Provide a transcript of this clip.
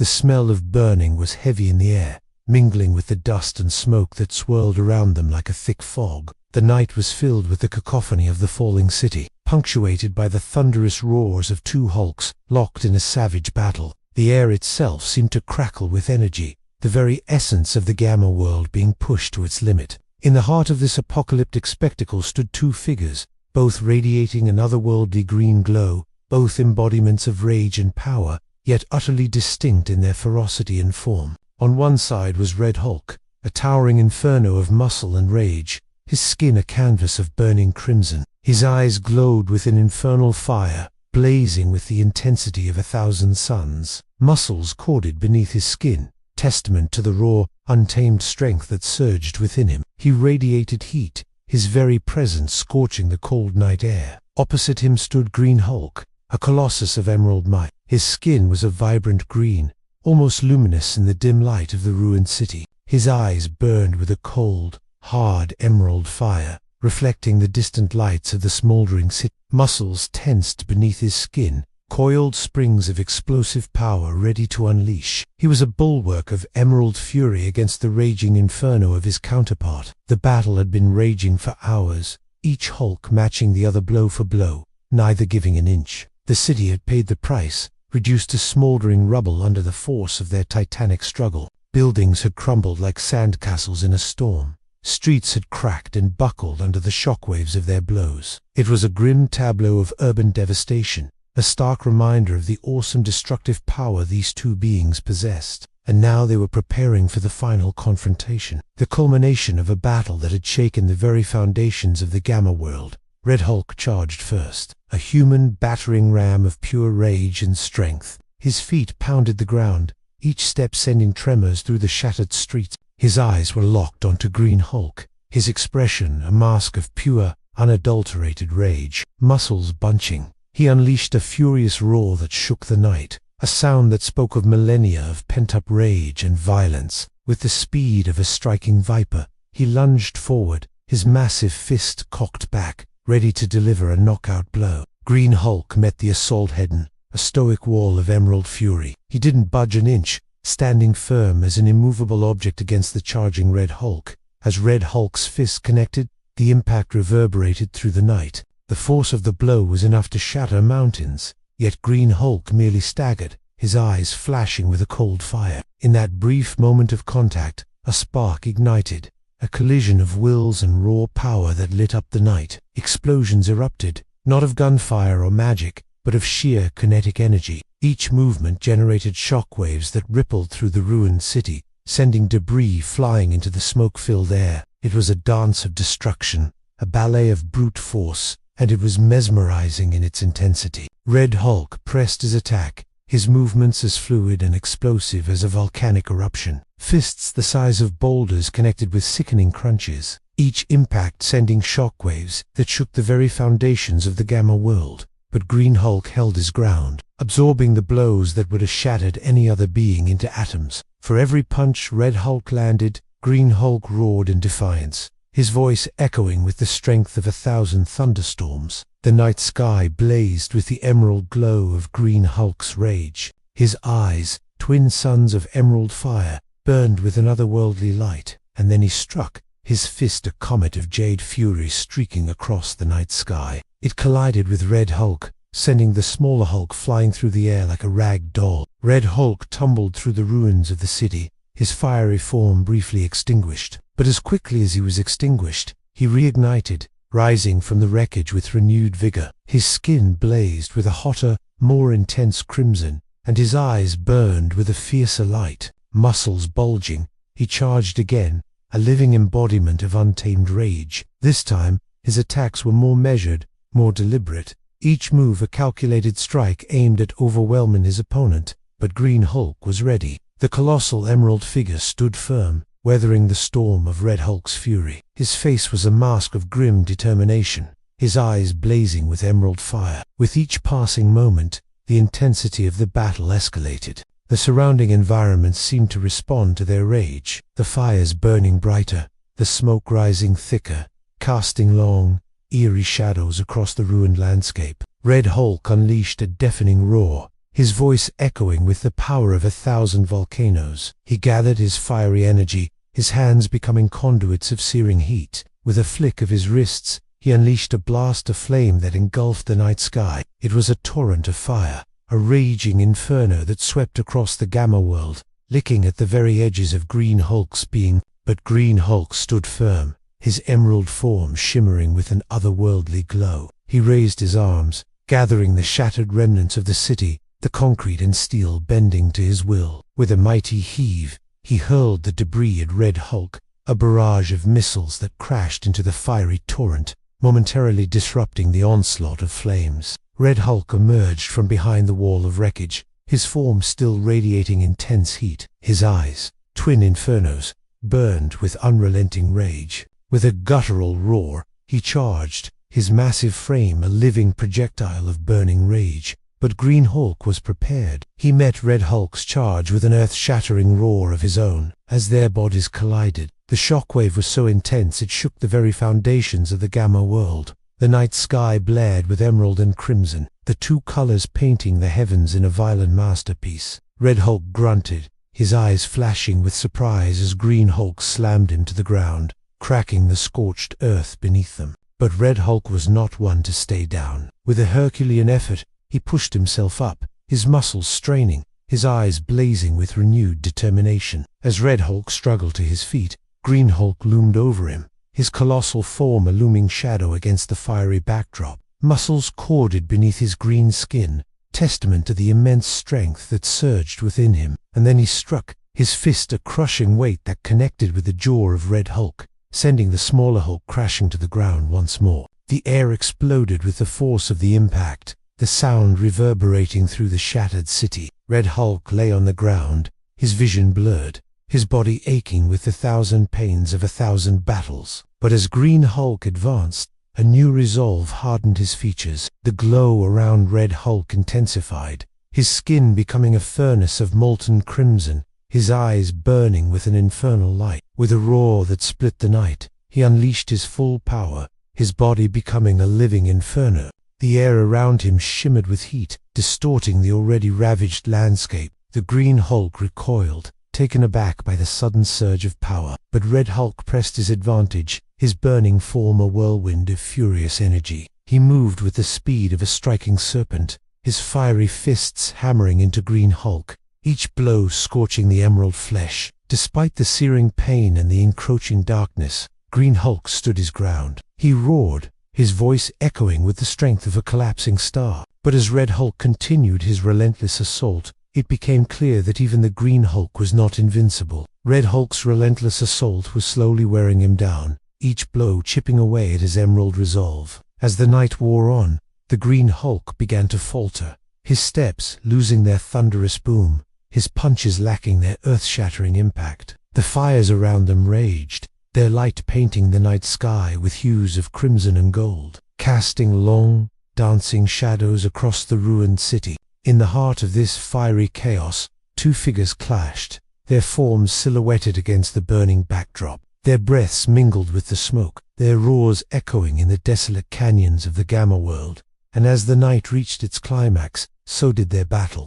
The smell of burning was heavy in the air, mingling with the dust and smoke that swirled around them like a thick fog. The night was filled with the cacophony of the falling city, punctuated by the thunderous roars of two hulks locked in a savage battle. The air itself seemed to crackle with energy, the very essence of the Gamma world being pushed to its limit. In the heart of this apocalyptic spectacle stood two figures, both radiating an otherworldly green glow, both embodiments of rage and power, yet utterly distinct in their ferocity and form. On one side was Red Hulk, a towering inferno of muscle and rage, his skin a canvas of burning crimson. His eyes glowed with an infernal fire, blazing with the intensity of 1,000 suns. Muscles corded beneath his skin, testament to the raw, untamed strength that surged within him. He radiated heat, his very presence scorching the cold night air. Opposite him stood Green Hulk, a colossus of emerald might. His skin was a vibrant green, almost luminous in the dim light of the ruined city. His eyes burned with a cold, hard emerald fire, reflecting the distant lights of the smoldering city. Muscles tensed beneath his skin, coiled springs of explosive power ready to unleash. He was a bulwark of emerald fury against the raging inferno of his counterpart. The battle had been raging for hours, each Hulk matching the other blow for blow, neither giving an inch. The city had paid the price, reduced to smoldering rubble under the force of their titanic struggle. Buildings had crumbled like sandcastles in a storm. Streets had cracked and buckled under the shockwaves of their blows. It was a grim tableau of urban devastation, a stark reminder of the awesome destructive power these two beings possessed. And now they were preparing for the final confrontation, the culmination of a battle that had shaken the very foundations of the Gamma world. Red Hulk charged first, a human battering ram of pure rage and strength. His feet pounded the ground, each step sending tremors through the shattered streets. His eyes were locked onto Green Hulk, his expression a mask of pure, unadulterated rage. Muscles bunching, he unleashed a furious roar that shook the night, a sound that spoke of millennia of pent-up rage and violence. With the speed of a striking viper, he lunged forward, his massive fist cocked back, ready to deliver a knockout blow. Green Hulk met the assault head-on, a stoic wall of emerald fury. He didn't budge an inch, standing firm as an immovable object against the charging Red Hulk. As Red Hulk's fist connected, the impact reverberated through the night. The force of the blow was enough to shatter mountains, yet Green Hulk merely staggered, his eyes flashing with a cold fire. In that brief moment of contact, a spark ignited, a collision of wills and raw power that lit up the night. Explosions erupted, not of gunfire or magic, but of sheer kinetic energy. Each movement generated shockwaves that rippled through the ruined city, sending debris flying into the smoke-filled air. It was a dance of destruction, a ballet of brute force, and it was mesmerizing in its intensity. Red Hulk pressed his attack, his movements as fluid and explosive as a volcanic eruption. Fists the size of boulders connected with sickening crunches, each impact sending shockwaves that shook the very foundations of the Gamma world. But Green Hulk held his ground, absorbing the blows that would have shattered any other being into atoms. For every punch Red Hulk landed, Green Hulk roared in defiance, his voice echoing with the strength of 1,000 thunderstorms. The night sky blazed with the emerald glow of Green Hulk's rage. His eyes, twin suns of emerald fire, burned with an otherworldly light. And then he struck, his fist a comet of jade fury streaking across the night sky. It collided with Red Hulk, sending the smaller Hulk flying through the air like a rag doll. Red Hulk tumbled through the ruins of the city, his fiery form briefly extinguished. But as quickly as he was extinguished, he reignited, rising from the wreckage with renewed vigor. His skin blazed with a hotter, more intense crimson, and his eyes burned with a fiercer light. Muscles bulging, he charged again, a living embodiment of untamed rage. This time, his attacks were more measured, more deliberate, each move a calculated strike aimed at overwhelming his opponent. But Green Hulk was ready. The colossal emerald figure stood firm, weathering the storm of Red Hulk's fury. His face was a mask of grim determination, his eyes blazing with emerald fire. With each passing moment, the intensity of the battle escalated. The surrounding environment seemed to respond to their rage, the fires burning brighter, the smoke rising thicker, casting long, eerie shadows across the ruined landscape. Red Hulk unleashed a deafening roar, his voice echoing with the power of 1,000 volcanoes. He gathered his fiery energy, his hands becoming conduits of searing heat. With a flick of his wrists, he unleashed a blast of flame that engulfed the night sky. It was a torrent of fire, a raging inferno that swept across the Gamma world, licking at the very edges of Green Hulk's being. But Green Hulk stood firm, his emerald form shimmering with an otherworldly glow. He raised his arms, gathering the shattered remnants of the city, the concrete and steel bending to his will. With a mighty heave, he hurled the debris at Red Hulk, a barrage of missiles that crashed into the fiery torrent, momentarily disrupting the onslaught of flames. Red Hulk emerged from behind the wall of wreckage, his form still radiating intense heat. His eyes, twin infernos, burned with unrelenting rage. With a guttural roar, he charged, his massive frame a living projectile of burning rage. But Green Hulk was prepared. He met Red Hulk's charge with an earth-shattering roar of his own. As their bodies collided, the shockwave was so intense it shook the very foundations of the Gamma world. The night sky blared with emerald and crimson, the two colors painting the heavens in a violent masterpiece. Red Hulk grunted, his eyes flashing with surprise as Green Hulk slammed him to the ground, cracking the scorched earth beneath them. But Red Hulk was not one to stay down. With a Herculean effort, he pushed himself up, his muscles straining, his eyes blazing with renewed determination. As Red Hulk struggled to his feet, Green Hulk loomed over him, his colossal form a looming shadow against the fiery backdrop. Muscles corded beneath his green skin, testament to the immense strength that surged within him. And then he struck, his fist a crushing weight that connected with the jaw of Red Hulk, sending the smaller Hulk crashing to the ground once more. The air exploded with the force of the impact, the sound reverberating through the shattered city. Red Hulk lay on the ground, his vision blurred, his body aching with the 1,000 pains of 1,000 battles. But as Green Hulk advanced, a new resolve hardened his features. The glow around Red Hulk intensified, his skin becoming a furnace of molten crimson, his eyes burning with an infernal light. With a roar that split the night, he unleashed his full power, his body becoming a living inferno. The air around him shimmered with heat, distorting the already ravaged landscape. The Green Hulk recoiled, taken aback by the sudden surge of power. But Red Hulk pressed his advantage, his burning form a whirlwind of furious energy. He moved with the speed of a striking serpent, his fiery fists hammering into Green Hulk, each blow scorching the emerald flesh. Despite the searing pain and the encroaching darkness, Green Hulk stood his ground. He roared, his voice echoing with the strength of a collapsing star. But as Red Hulk continued his relentless assault, it became clear that even the Green Hulk was not invincible. Red Hulk's relentless assault was slowly wearing him down, each blow chipping away at his emerald resolve. As the night wore on, the Green Hulk began to falter, his steps losing their thunderous boom, his punches lacking their earth-shattering impact. The fires around them raged, their light painting the night sky with hues of crimson and gold, casting long, dancing shadows across the ruined city. In the heart of this fiery chaos, two figures clashed, their forms silhouetted against the burning backdrop. Their breaths mingled with the smoke, their roars echoing in the desolate canyons of the Gamma world. And as the night reached its climax, so did their battle.